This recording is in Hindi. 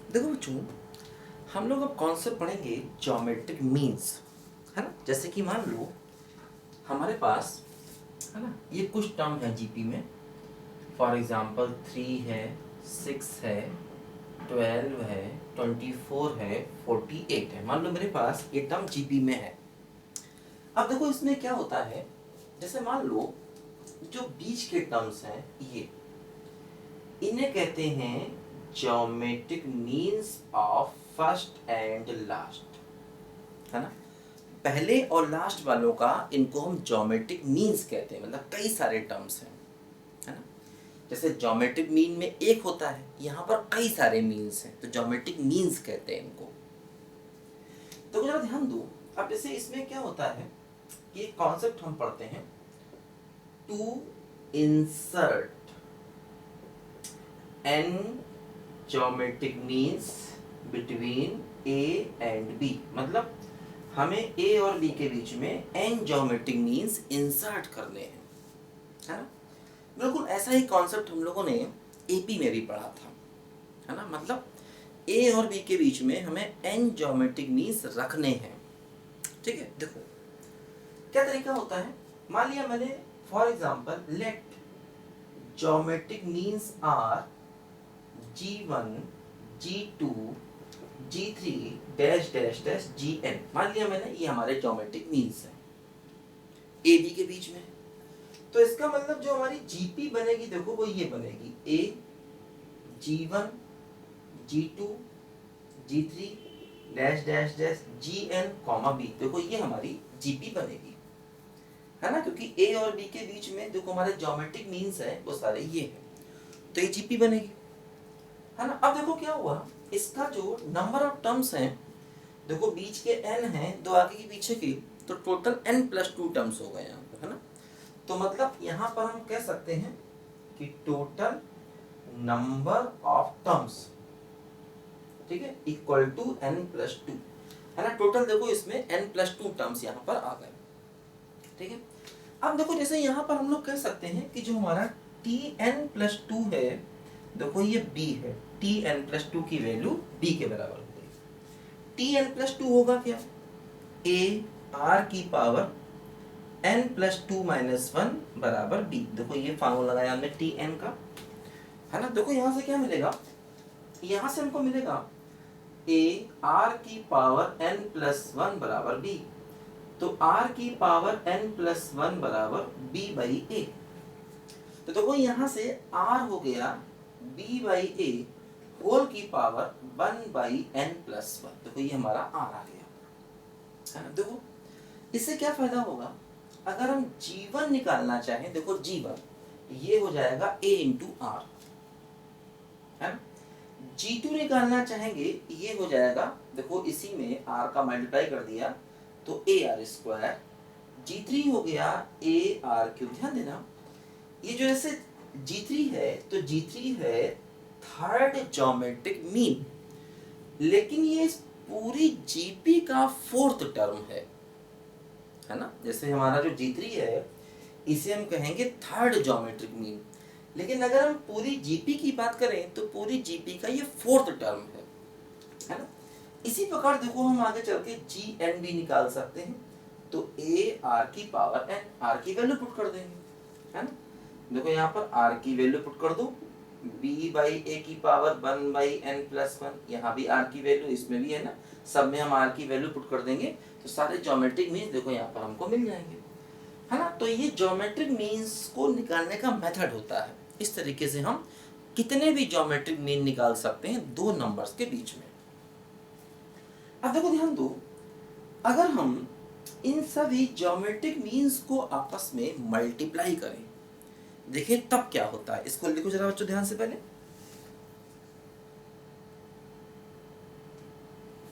देखो बच्चों, हम लोग अब कॉन्सेप्ट पढ़ेंगे ज्योमेट्रिक मीन्स, है ना। जैसे कि मान लो हमारे पास, है ना, ये कुछ टर्म है जीपी में। फॉर एग्जांपल 3 है, 6 है, 12 है, 24 है, 48 है। मान लो मेरे पास ये टर्म जीपी में है। अब देखो इसमें क्या होता है, जैसे मान लो जो बीच के टर्म्स हैं ये, इन्हें कहते हैं geometric means of first and last, है ना। पहले और लास्ट वालों का इनको हम ज्योमेट्रिक मीन्स कहते हैं, मतलब कई सारे टर्म्स हैं, है ना। जैसे ज्योमेट्रिक मीन में एक होता है, यहाँ पर कई सारे मीन्स हैं, तो ज्योमेट्रिक मीन्स कहते हैं इनको। तो जरा ध्यान दो। अब जैसे इसमें क्या होता है कि एक कॉन्सेप्ट हम पढ़ते हैं, to insert n geometric means between A and B. मतलब हमें ए और बी के बीच में एन ज्योमेट्रिक मीन्स इंसर्ट करने हैं, है ना। बिल्कुल ऐसा ही कॉन्सेप्ट हम लोगों ने एपी में भी पढ़ा था, है ना। मतलब ए और बी के बीच में हमें एन ज्योमेट्रिक मीन्स रखने हैं, ठीक है। देखो क्या तरीका होता है। मान लिया मैंने for example let geometric means are G1, G2, G3 dash dash dash Gn। मान लिया मैंने, ये हमारे ज्योमेट्रिक मीन्स है ए बी के बीच में। तो इसका मतलब जो हमारी जीपी बनेगी, देखो वो ये बनेगी A G1, G2, G3 dash dash dash Gn comma B. देखो ये हमारी जीपी बनेगी, है ना, क्योंकि ए और बी के बीच में देखो हमारे ज्योमेट्रिक मीन्स है वो सारे ये है, तो ये जीपी बनेगी, है ना। अब देखो क्या हुआ, इसका जो नंबर ऑफ टर्म्स हैं, देखो बीच के n हैं, दो आगे की पीछे की, तो टोटल n+2 टर्म्स हो गए यहाँ पर, है ना। तो मतलब यहाँ पर हम कह सकते हैं कि टोटल नंबर ऑफ टर्म्स, ठीक है, इक्वल टू n+2, है ना। टोटल देखो इसमें n+2 टर्म्स यहाँ पर आ गए, ठीक है। अब देखो जैसे यहाँ पर हम लोग कह सकते हैं कि जो हमारा tn+2 है, देखो ये b है, tn+2 की वैल्यू b के बराबर हो गई। tn+2 होगा क्या, a r की पावर n+2 - 1 बराबर b। देखो ये फार्मूला लगाया हमने tn का, है ना। देखो यहाँ से क्या मिलेगा, यहाँ से हमको मिलेगा a r की पावर n+1 बराबर b। तो r की पावर n+1 बराबर b/a। तो देखो यहाँ से r हो गया b/a होल की पावर 1/n+1। देखो ये हमारा r आ गया, है ना। देखो इससे क्या फायदा होगा, अगर हम g1 निकालना चाहें, देखो g1 ये हो जाएगा a × r, है ना। g2 निकालना चाहेंगे, ये हो जाएगा, देखो इसी में r का मल्टीप्लाई कर दिया तो ar²। g3 हो गया ar³। ध्यान देना, ये जो ऐसे G3 है, तो G3 है थर्ड ज्योमेट्रिक मीन, लेकिन ये इस पूरी जीपी का फोर्थ टर्म है ना। जैसे हमारा जो G3 है, इसे हम कहेंगे थर्ड ज्योमेट्रिक मीन, लेकिन अगर हम पूरी जीपी की बात करें तो पूरी जीपी का ये फोर्थ टर्म है ना। इसी प्रकार देखो हम आगे चल के Gn भी निकाल सकते हैं, तो a r की पावर n, r की वैल्यू पुट कर देंगे, है ना। देखो यहाँ पर r की वैल्यू पुट कर दो, b/a की पावर 1/n+1, यहाँ भी r की वैल्यू, इसमें भी है ना, सब में हम r की वैल्यू पुट कर देंगे, तो सारे ज्योमेट्रिक मीन्स देखो यहाँ पर हमको मिल जाएंगे, है ना। तो ये ज्योमेट्रिक मीन्स को निकालने का मेथड होता है। इस तरीके से हम कितने भी ज्योमेट्रिक मीन निकाल सकते हैं दो नंबर्स के बीच में। अब देखो ध्यान दो, अगर हम इन सभी ज्योमेट्रिक मीन्स को आपस में मल्टीप्लाई करें, देखिए तब क्या होता है। इसको लिखो जरा बच्चों ध्यान से पहले।